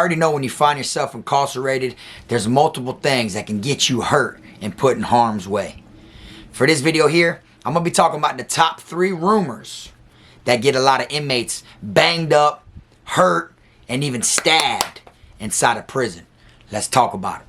already know when you find yourself incarcerated, there's multiple things that can get you hurt and put in harm's way. For this video here, I'm going to be talking about the top 3 rumors that get a lot of inmates banged up, hurt, and even stabbed inside of prison. Let's talk about it.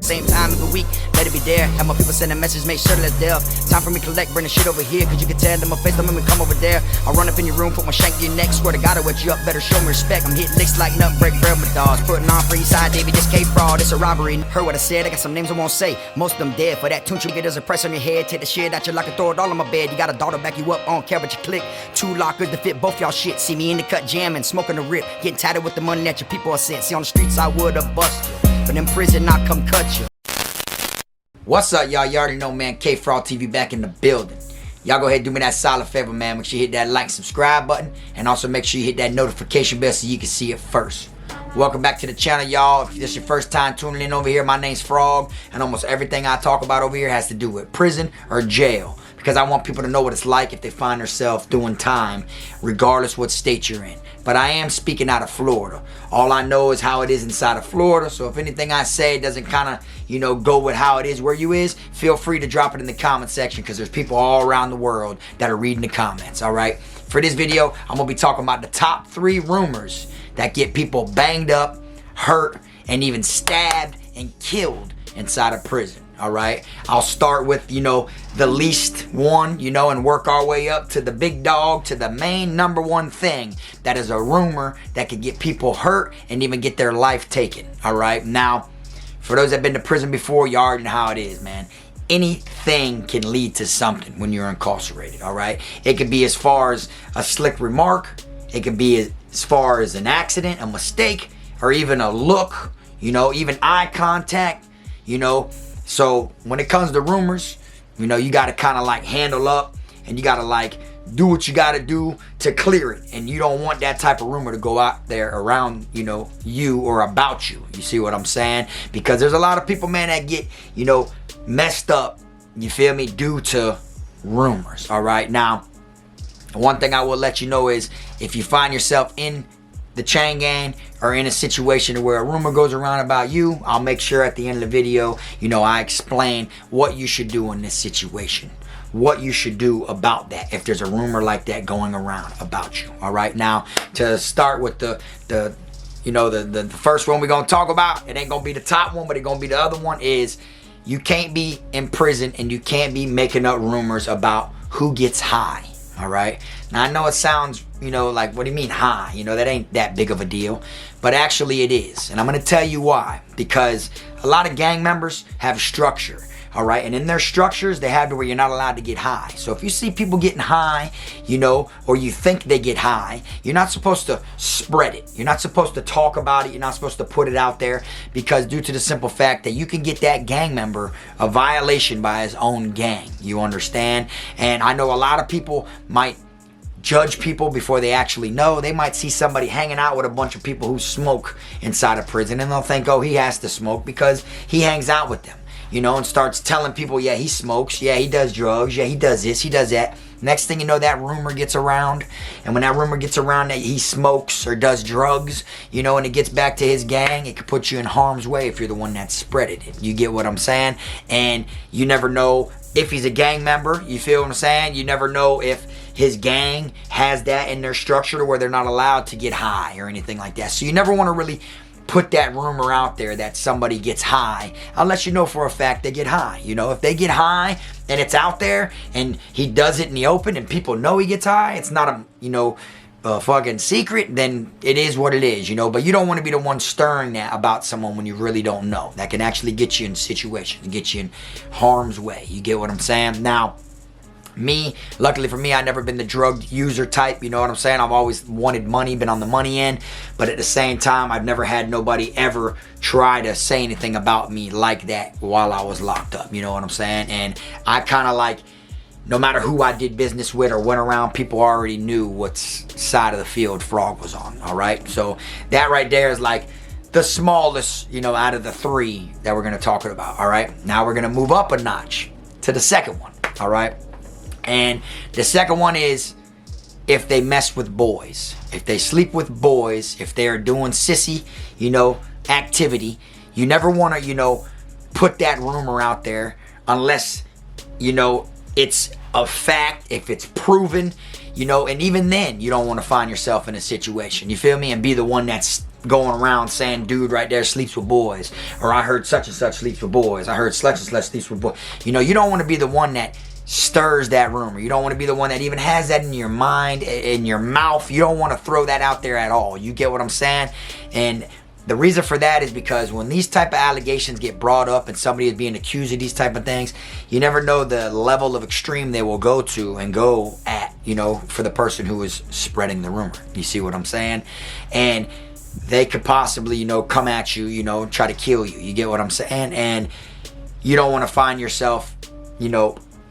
Same time of the week, let it be there. Have my people send a message, make sure that it's there. Time for me to collect, bring the shit over here. Cause you can tell them my face, don't make me come over there. I'll run up in your room, put my shank to your neck. Swear to God, I'll wet you up, better show me respect. I'm hitting licks like nut, break bread with dogs. Putting on for Eastside, David, this K-Fraud, it's a robbery. Heard what I said, I got some names I won't say. Most of them dead for that tunch you get as a price on your head. Take the shit out your locker, throw it all on my bed. You got a daughter back you up, I don't care what you click. 2 lockers to fit both y'all shit. See me in the cut jamming, smoking the rip. Getting tatted with the money that your people are sent. See on the streets I would've bust you, but in prison I come cut you. What's up, y'all? You already know, man. K-Fraud TV back in the building. Y'all go ahead and do me that solid favor, man. Make sure you hit that like, subscribe button. And also make sure you hit that notification bell so you can see it first. Welcome back to the channel, y'all. If this is your first time tuning in over here, my name's Frog. And almost everything I talk about over here has to do with prison or jail. Because I want people to know what it's like if they find themselves doing time, regardless what state you're in. But I am speaking out of Florida. All I know is how it is inside of Florida. So if anything I say doesn't kind of, go with how it is where you is, feel free to drop it in the comment section because there's people all around the world that are reading the comments, all right? For this video, I'm going to be talking about the top 3 rumors that get people banged up, hurt, and even stabbed and killed inside of prison. All right, I'll start with, the least one, and work our way up to the big dog, to the main number 1 thing that is a rumor that could get people hurt and even get their life taken. All right, now, for those that have been to prison before, you already know how it is, man. Anything can lead to something when you're incarcerated, all right? It could be as far as a slick remark. It could be as far as an accident, a mistake, or even a look, even eye contact, So when it comes to rumors, you got to kind of handle up and you got to do what you got to do to clear it. And you don't want that type of rumor to go out there around, you or about you. You see what I'm saying? Because there's a lot of people, man, that get, messed up, you feel me, due to rumors. All right. Now, one thing I will let you know is if you find yourself in the chain gang or in a situation where a rumor goes around about you, I'll make sure at the end of the video, I explain what you should do in this situation, what you should do about that if there's a rumor like that going around about you. All right, now to start with the first one we're gonna talk about, it ain't gonna be the top one, but it's gonna be the other one, is you can't be in prison and you can't be making up rumors about who gets high. All right. Now I know it sounds, what do you mean high? That ain't that big of a deal, but actually it is. And I'm going to tell you why. Because a lot of gang members have structure. All right. And in their structures, they have to where you're not allowed to get high. So if you see people getting high, or you think they get high, you're not supposed to spread it. You're not supposed to talk about it. You're not supposed to put it out there, because due to the simple fact that you can get that gang member a violation by his own gang. You understand? And I know a lot of people might judge people before they actually know. They might see somebody hanging out with a bunch of people who smoke inside of prison and they'll think, oh, he has to smoke because he hangs out with them. And starts telling people, yeah, he smokes, yeah, he does drugs, yeah, he does this, he does that. Next thing you know, that rumor gets around. And when that rumor gets around that he smokes or does drugs, and it gets back to his gang, it could put you in harm's way if you're the one that spreaded it. You get what I'm saying? And you never know if he's a gang member. You feel what I'm saying? You never know if his gang has that in their structure to where they're not allowed to get high or anything like that. So you never want to really put that rumor out there that somebody gets high unless you know for a fact they get high. If they get high and it's out there and he does it in the open and people know he gets high, it's not a fucking secret, then it is what it is, but you don't want to be the one stirring that about someone when you really don't know. That can actually get you in situations, get you in harm's way. You get what I'm saying? Now, luckily for me, I've never been the drug user type, you know what I'm saying? I've always wanted money, been on the money end, but at the same time, I've never had nobody ever try to say anything about me like that while I was locked up, you know what I'm saying? And I kind of no matter who I did business with or went around, people already knew what side of the field Frog was on, all right? So that right there is the smallest, out of the 3 that we're going to talk about, all right? Now we're going to move up a notch to the second one, all right? And the second one is if they mess with boys, if they sleep with boys, if they're doing sissy, activity, you never want to, put that rumor out there unless, it's a fact, if it's proven, and even then you don't want to find yourself in a situation, you feel me, and be the one that's going around saying, dude right there sleeps with boys, or I heard such and such sleeps with boys, I heard such and such sleeps with boys. You don't want to be the one that stirs that rumor. You don't want to be the one that even has that in your mind, in your mouth. You don't want to throw that out there at all. You get what I'm saying? And the reason for that is because when these type of allegations get brought up and somebody is being accused of these type of things, you never know the level of extreme they will go to and go at, for the person who is spreading the rumor. You see what I'm saying? And they could possibly, come at you, and try to kill you. You get what I'm saying? And you don't want to find yourself,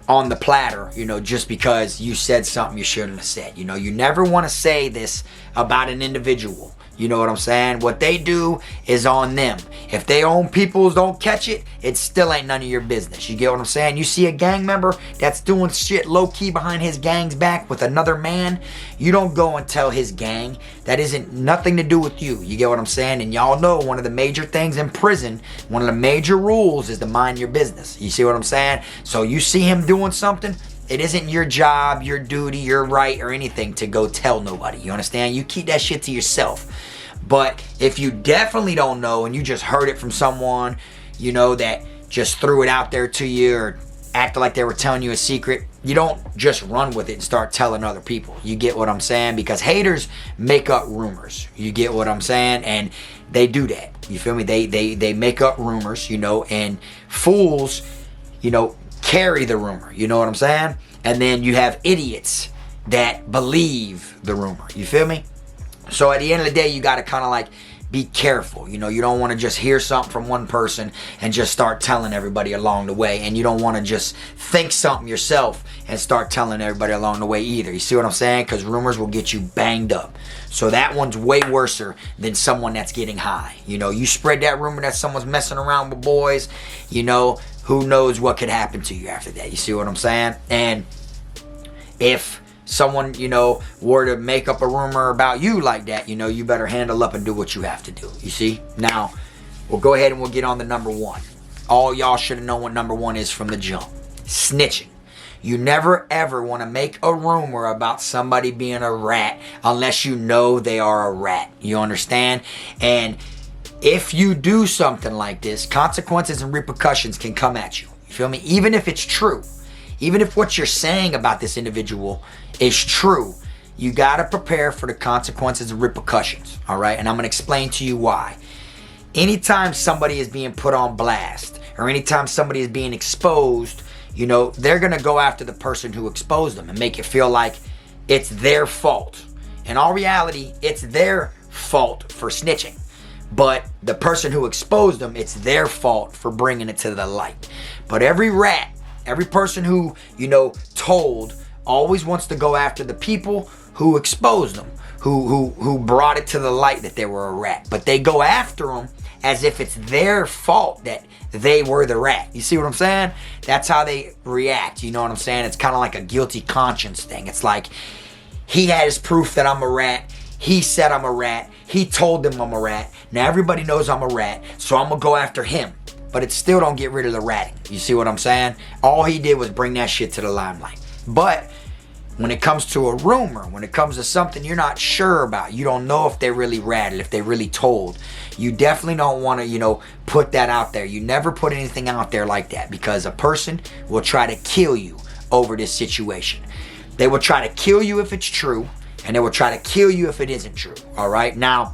on the platter, just because you said something you shouldn't have said. You never want to say this about an individual. You know what I'm saying? What they do is on them. If their own peoples don't catch it, it still ain't none of your business. You get what I'm saying? You see a gang member that's doing shit low-key behind his gang's back with another man, you don't go and tell his gang. That isn't nothing to do with you. You get what I'm saying? And y'all know one of the major things in prison, one of the major rules is to mind your business. You see what I'm saying? So you see him doing something, it isn't your job, your duty, your right, or anything to go tell nobody. You understand? You keep that shit to yourself. But if you definitely don't know and you just heard it from someone, that just threw it out there to you or acted like they were telling you a secret, you don't just run with it and start telling other people. You get what I'm saying? Because haters make up rumors. You get what I'm saying? And they do that. You feel me? They make up rumors, and fools, carry the rumor. You know what I'm saying? And then you have idiots that believe the rumor. You feel me? So at the end of the day, you got to kind of like be careful. You don't want to just hear something from one person and just start telling everybody along the way. And you don't want to just think something yourself and start telling everybody along the way either. You see what I'm saying? Because rumors will get you banged up. So that one's way worser than someone that's getting high. You spread that rumor that someone's messing around with boys, who knows what could happen to you after that. You see what I'm saying? And if someone, were to make up a rumor about you like that, you better handle up and do what you have to do. You see? Now, we'll go ahead and we'll get on to number one. All y'all should have known what number one is from the jump. Snitching. You never ever want to make a rumor about somebody being a rat unless you know they are a rat. You understand? And if you do something like this, consequences and repercussions can come at you. You feel me? Even if it's true. Even if what you're saying about this individual is true, you got to prepare for the consequences and repercussions, all right? And I'm going to explain to you why. Anytime somebody is being put on blast or anytime somebody is being exposed, they're going to go after the person who exposed them and make it feel like it's their fault. In all reality, it's their fault for snitching. But the person who exposed them, it's their fault for bringing it to the light. But every rat, every person who, told, always wants to go after the people who exposed them, who brought it to the light that they were a rat. But they go after them as if it's their fault that they were the rat. You see what I'm saying? That's how they react. You know what I'm saying? It's kind of like a guilty conscience thing. It's like, he has proof that I'm a rat. He said I'm a rat. He told them I'm a rat. Now everybody knows I'm a rat, so I'm going to go after him. But it still don't get rid of the ratting. You see what I'm saying? All he did was bring that shit to the limelight. But when it comes to a rumor, when it comes to something you're not sure about, you don't know if they really ratted, if they really told, you definitely don't want to, put that out there. You never put anything out there like that because a person will try to kill you over this situation. They will try to kill you if it's true, and they will try to kill you if it isn't true. All right? Now,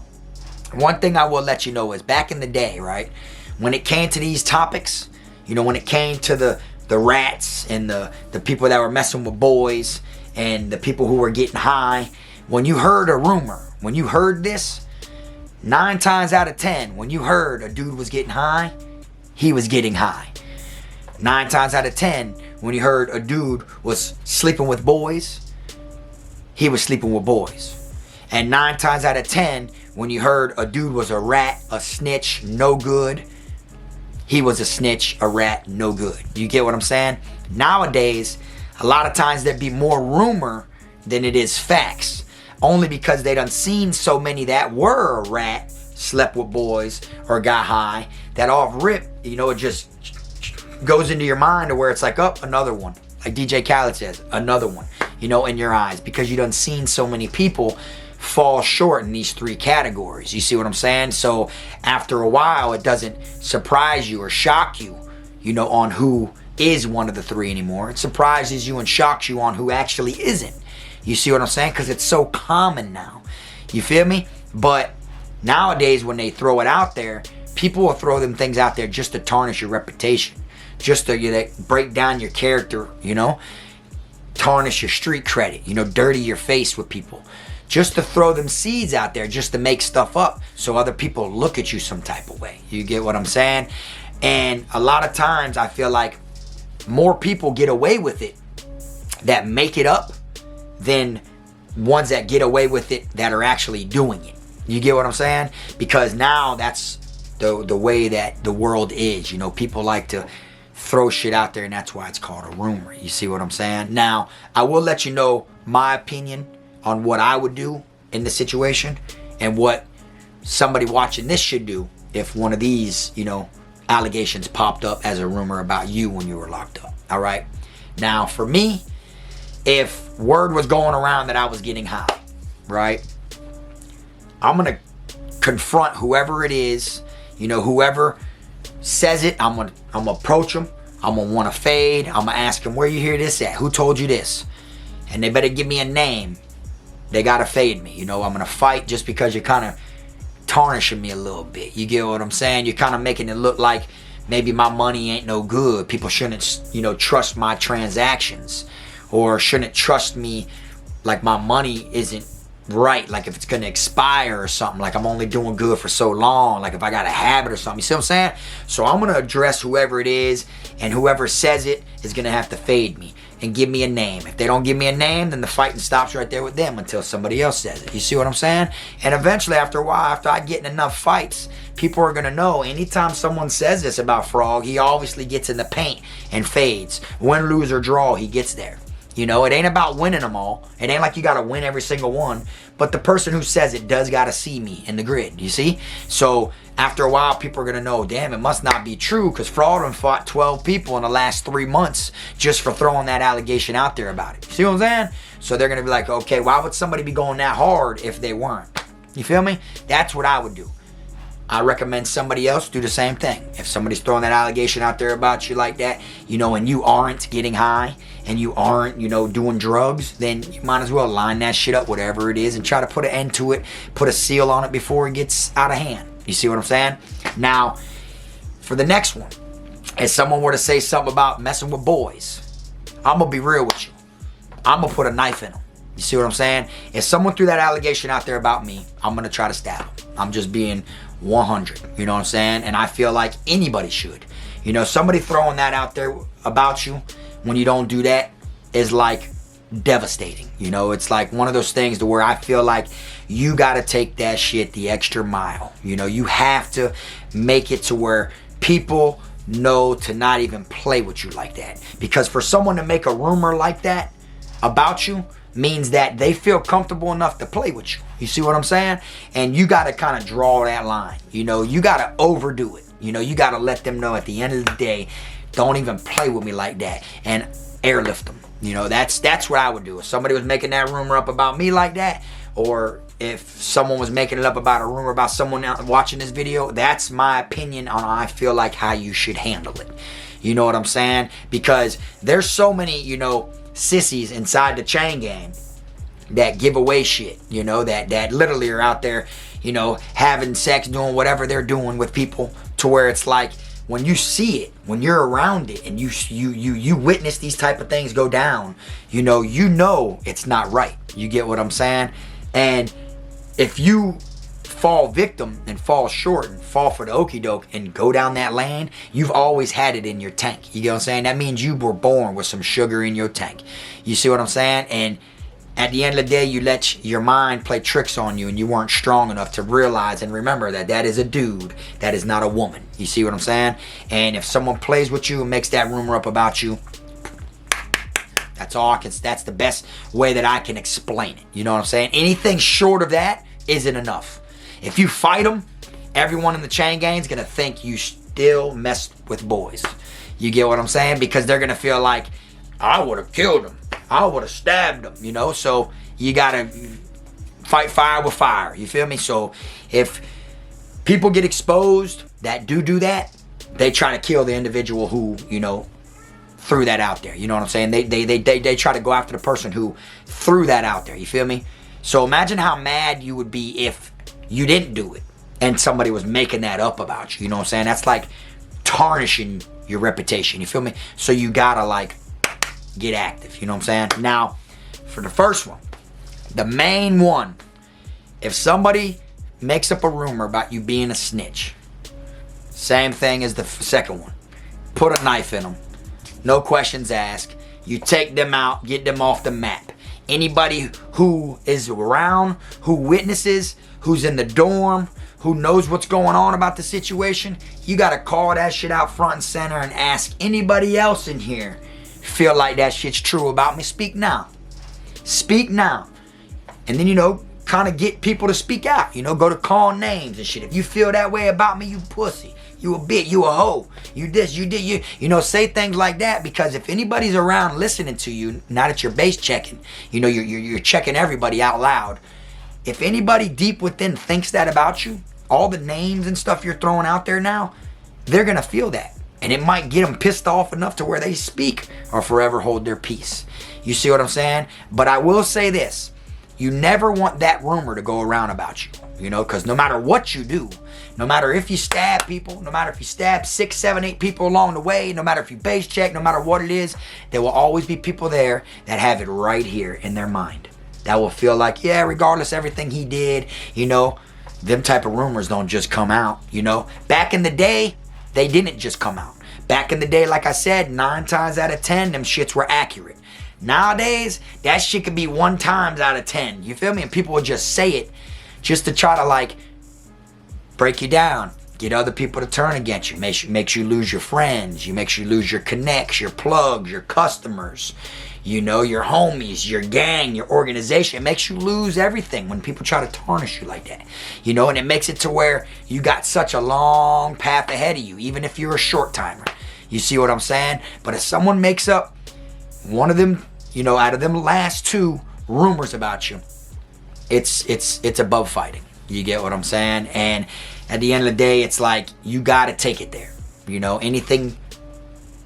one thing I will let you know is back in the day, right, when it came to these topics, when it came to the rats and the people that were messing with boys and the people who were getting high, when you heard a rumor, when you heard this, 9 times out of 10, when you heard a dude was getting high, he was getting high. 9 times out of 10, when you heard a dude was sleeping with boys, he was sleeping with boys. And 9 times out of 10, when you heard a dude was a rat, a snitch, no good, he was a snitch, a rat, no good. You get what I'm saying? Nowadays, a lot of times there'd be more rumor than it is facts. Only because they done seen so many that were a rat, slept with boys, or got high, that off rip, you know, it just goes into your mind to where it's like, oh, another one. Like DJ Khaled says, another one, you know, in your eyes. Because you done seen so many people fall short in these 3 categories. You see what I'm saying? So after a while, it doesn't surprise you or shock you, you know, on who is one of the 3 anymore. It surprises you and shocks you on who actually isn't. You see what I'm saying? Because it's so common now. You feel me? But nowadays, when they throw it out there, people will throw them things out there just to tarnish your reputation, just to, you know, break down your character, you know, tarnish your street credit, you know, dirty your face with people, just to throw them seeds out there, just to make stuff up so other people look at you some type of way. You get what I'm saying? And a lot of times I feel like more people get away with it that make it up than ones that get away with it that are actually doing it. You get what I'm saying? Because now that's the way that the world is. You know, people like to throw shit out there, and that's why it's called a rumor. You see what I'm saying? Now, I will let you know my opinion on what I would do in the situation and what somebody watching this should do if one of these, you know, allegations popped up as a rumor about you when you were locked up. All right? Now, for me, if word was going around that I was getting high, right, I'm going to confront whoever it is, you know, whoever says it. I'm going to approach them. I'm going to want to fade. I'm going to ask them, where you hear this at? Who told you this? And they better give me a name. They got to fade me. You know, I'm going to fight just because you're kind of tarnishing me a little bit. You get what I'm saying? You're kind of making it look like maybe my money ain't no good. People shouldn't, you know, trust my transactions, or shouldn't trust me like my money isn't right, like if it's gonna expire or something, like I'm only doing good for so long, like if I got a habit or something. You see what I'm saying? So I'm gonna address whoever it is, and whoever says it is gonna have to fade me and give me a name. If they don't give me a name, then the fighting stops right there with them until somebody else says it. You see what I'm saying? And eventually, after a while, after I get in enough fights, people are gonna know anytime someone says this about Frog, he obviously gets in the paint and fades. Win, lose, or draw, he gets there. You know, it ain't about winning them all. It ain't like you got to win every single one. But the person who says it does got to see me in the grid, you see? So after a while, people are going to know, damn, it must not be true, because Fraud done fought 12 people in the last 3 months just for throwing that allegation out there about it. You see what I'm saying? So they're going to be like, okay, why would somebody be going that hard if they weren't? You feel me? That's what I would do. I recommend somebody else do the same thing. If somebody's throwing that allegation out there about you like that, you know, and you aren't getting high and you aren't, you know, doing drugs, then you might as well line that shit up, whatever it is, and try to put an end to it, put a seal on it before it gets out of hand. You see what I'm saying? Now, for the next one, if someone were to say something about messing with boys, I'm going to be real with you. I'm going to put a knife in them. You see what I'm saying? If someone threw that allegation out there about me, I'm going to try to stab them. I'm just being 100, you know what I'm saying? And I feel like anybody should. You know, somebody throwing that out there about you when you don't do that is like devastating. You know, it's like one of those things to where I feel like you got to take that shit the extra mile. You know, you have to make it to where people know to not even play with you like that. Because for someone to make a rumor like that about you means that they feel comfortable enough to play with you. You see what I'm saying? And you got to kind of draw that line. You know, you got to overdo it. You know, you got to let them know at the end of the day, don't even play with me like that, and airlift them. You know, that's what I would do. If somebody was making that rumor up about me like that, or if someone was making it up about a rumor about someone watching this video, that's my opinion on I feel like how you should handle it. You know what I'm saying? Because there's so many, you know, sissies inside the chain gang that give away shit, you know, that literally are out there, you know, having sex, doing whatever they're doing with people, to where it's like when you see it, when you're around it, and you witness these type of things go down, you know it's not right. You get what I'm saying? And if you fall victim and fall short and fall for the okie doke and go down that lane, you've always had it in your tank. You get what I'm saying? That means you were born with some sugar in your tank. You see what I'm saying? And at the end of the day, you let your mind play tricks on you, and you weren't strong enough to realize and remember that that is a dude, that is not a woman. You see what I'm saying? And if someone plays with you and makes that rumor up about you, That's the best way that I can explain it. You know what I'm saying? Anything short of that isn't enough. If you fight them, everyone in the chain gang is gonna think you still mess with boys. You get what I'm saying? Because they're gonna feel like, I would have killed him. I would have stabbed him, you know? So you gotta fight fire with fire. You feel me? So if people get exposed that do that, they try to kill the individual who, you know, threw that out there. You know what I'm saying? They try to go after the person who threw that out there. You feel me? So imagine how mad you would be if you didn't do it and somebody was making that up about you. You know what I'm saying? That's like tarnishing your reputation. You feel me? So you gotta like get active. You know what I'm saying? Now, for the first one, the main one, if somebody makes up a rumor about you being a snitch, same thing as the second one. Put a knife in them. No questions asked. You take them out, get them off the map. Anybody who is around, who witnesses, who's in the dorm, who knows what's going on about the situation, you gotta call that shit out front and center and ask anybody else in here feel like that shit's true about me. Speak now. Speak now. And then, you know, kind of get people to speak out. You know, go to call names and shit. If you feel that way about me, you pussy. You a bitch, you a hoe, you this, you did, you know, say things like that, because if anybody's around listening to you, now that you're base checking, you know, you're checking everybody out loud. If anybody deep within thinks that about you, all the names and stuff you're throwing out there now, they're gonna feel that. And it might get them pissed off enough to where they speak or forever hold their peace. You see what I'm saying? But I will say this, you never want that rumor to go around about you, you know, because no matter what you do, no matter if you stab people, no matter if you stab 6, 7, 8 people along the way, no matter if you base check, no matter what it is, there will always be people there that have it right here in their mind. That will feel like, yeah, regardless of everything he did, you know, them type of rumors don't just come out, you know. Back in the day, they didn't just come out. Back in the day, like I said, 9 times out of 10, them shits were accurate. Nowadays, that shit could be 1 times out of 10. You feel me? And people will just say it just to try to like break you down, get other people to turn against you, makes you lose your friends, makes you lose your connects, your plugs, your customers, you know, your homies, your gang, your organization. It makes you lose everything when people try to tarnish you like that, you know, and it makes it to where you got such a long path ahead of you, even if you're a short timer. You see what I'm saying? But if someone makes up one of them, you know, out of them last 2 rumors about you, it's above fighting. You get what I'm saying? And at the end of the day, it's like, you got to take it there. You know, anything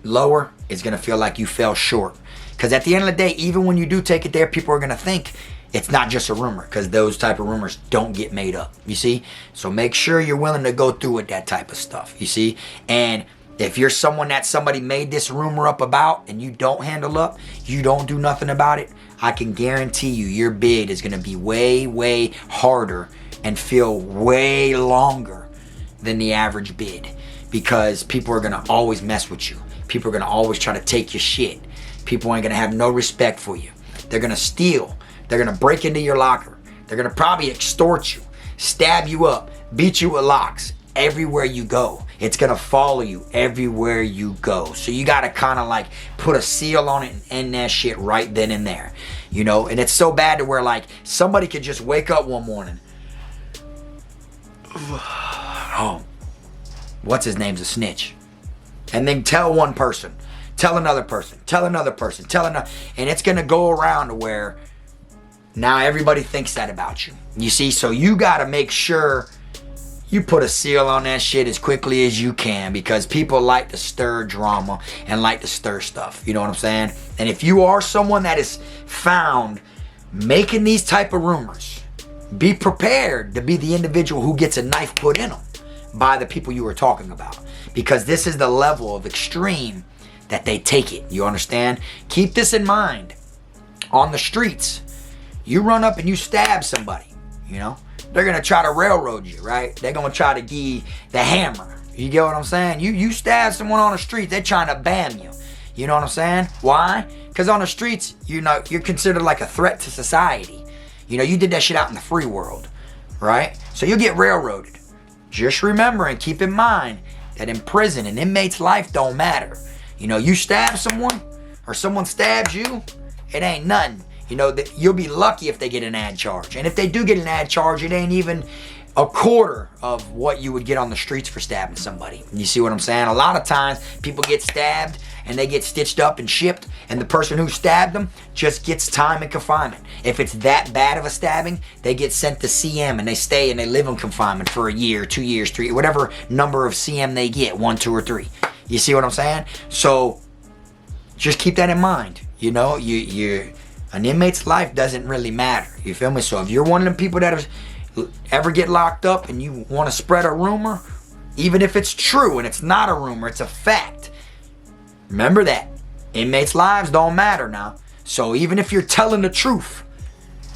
lower is going to feel like you fell short. Because at the end of the day, even when you do take it there, people are going to think it's not just a rumor, because those type of rumors don't get made up. You see? So make sure you're willing to go through with that type of stuff. You see? And if you're someone that somebody made this rumor up about and you don't handle up, you don't do nothing about it, I can guarantee you your bid is going to be way, way harder and feel way longer than the average bid, because people are going to always mess with you. People are going to always try to take your shit. People ain't going to have no respect for you. They're going to steal. They're going to break into your locker. They're going to probably extort you, stab you up, beat you with locks everywhere you go. It's going to follow you everywhere you go. So you got to kind of like put a seal on it and end that shit right then and there. You know, and it's so bad to where like somebody could just wake up one morning. Oh, what's his name's a snitch. And then tell one person, tell another person, tell another person, tell another. And it's going to go around to where now everybody thinks that about you. You see, so you got to make sure you put a seal on that shit as quickly as you can, because people like to stir drama and like to stir stuff. You know what I'm saying? And if you are someone that is found making these type of rumors, be prepared to be the individual who gets a knife put in them by the people you were talking about, because this is the level of extreme that they take it. You understand? Keep this in mind. On the streets, you run up and you stab somebody, you know, they're going to try to railroad you, right? They're going to try to give you the hammer. You get what I'm saying? You stab someone on the street, they're trying to bam you. You know what I'm saying? Why? Because on the streets, you know, you're considered like a threat to society. You know, you did that shit out in the free world, right? So you'll get railroaded. Just remember and keep in mind that in prison, an inmate's life don't matter. You know, you stab someone or someone stabs you, it ain't nothing. You know, you'll be lucky if they get an ad charge. And if they do get an ad charge, it ain't even a quarter of what you would get on the streets for stabbing somebody. You see what I'm saying? A lot of times people get stabbed and they get stitched up and shipped, and the person who stabbed them just gets time in confinement. If it's that bad of a stabbing, they get sent to CM and they stay and they live in confinement for a year, 2 years, 3, whatever number of CM they get, 1, 2, or 3. You see what I'm saying? So just keep that in mind. You know, an inmate's life doesn't really matter. You feel me? So if you're one of them people that ever get locked up and you want to spread a rumor, even if it's true and it's not a rumor, it's a fact, remember that inmates' lives don't matter now. So even if you're telling the truth,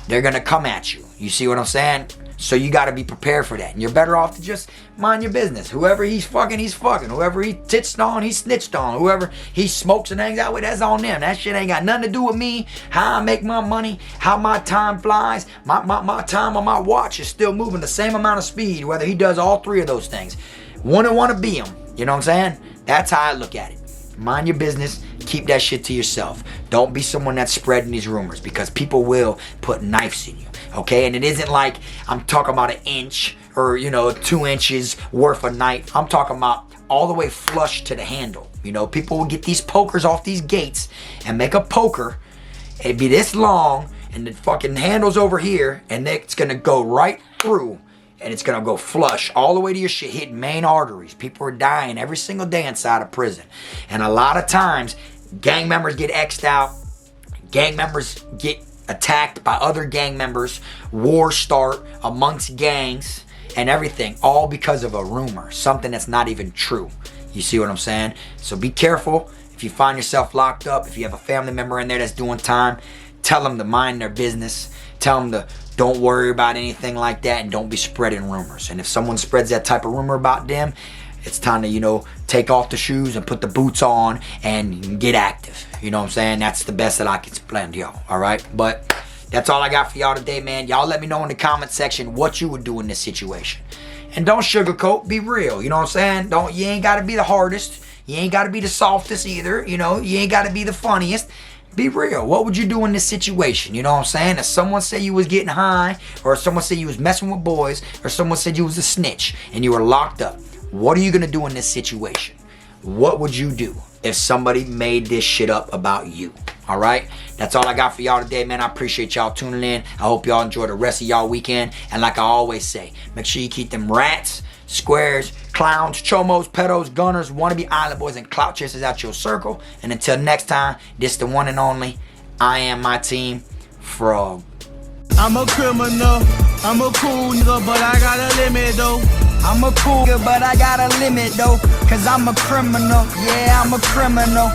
they're gonna come at you. You see what I'm saying? So you got to be prepared for that, and you're better off to just mind your business. Whoever he's fucking, he's fucking. Whoever he titsed on, he snitched on. Whoever he smokes and hangs out with, that's on them. That shit ain't got nothing to do with me. How I make my money, how my time flies. My time on my watch is still moving the same amount of speed, whether he does all 3 of those things. Want to be him. You know what I'm saying? That's how I look at it. Mind your business. Keep that shit to yourself. Don't be someone that's spreading these rumors, because people will put knives in you. Okay? And it isn't like I'm talking about an inch or, 2 inches worth of knife. I'm talking about all the way flush to the handle. You know, people will get these pokers off these gates and make a poker. It'd be this long and the fucking handle's over here, and it's gonna go right through. And it's gonna go flush all the way to your shit, hitting main arteries. People are dying every single day inside of prison. And a lot of times, gang members get X'd out. Gang members get attacked by other gang members. Wars start amongst gangs and everything. All because of a rumor. Something that's not even true. You see what I'm saying? So be careful. If you find yourself locked up, if you have a family member in there that's doing time, tell them to mind their business. Tell them to don't worry about anything like that, and don't be spreading rumors. And if someone spreads that type of rumor about them, it's time to, take off the shoes and put the boots on and get active. You know what I'm saying? That's the best that I can explain to y'all, all right? But that's all I got for y'all today, man. Y'all let me know in the comment section what you would do in this situation. And don't sugarcoat, be real. You know what I'm saying? You ain't got to be the hardest. You ain't got to be the softest either. You ain't got to be the funniest. Be real. What would you do in this situation? You know what I'm saying? If someone said you was getting high, or if someone said you was messing with boys, or someone said you was a snitch and you were locked up, what are you going to do in this situation? What would you do if somebody made this shit up about you? All right? That's all I got for y'all today, man. I appreciate y'all tuning in. I hope y'all enjoy the rest of y'all weekend. And like I always say, make sure you keep them rats, squares, clowns, chomos, pedos, gunners, wannabe island boys, and clout chasers out your circle. And until next time, this the one and only, I am my team, Frog. I'm a criminal, I'm a cool nigga, but I got a limit though. I'm a cool nigga, but I got a limit though. Cause I'm a criminal, yeah, I'm a criminal.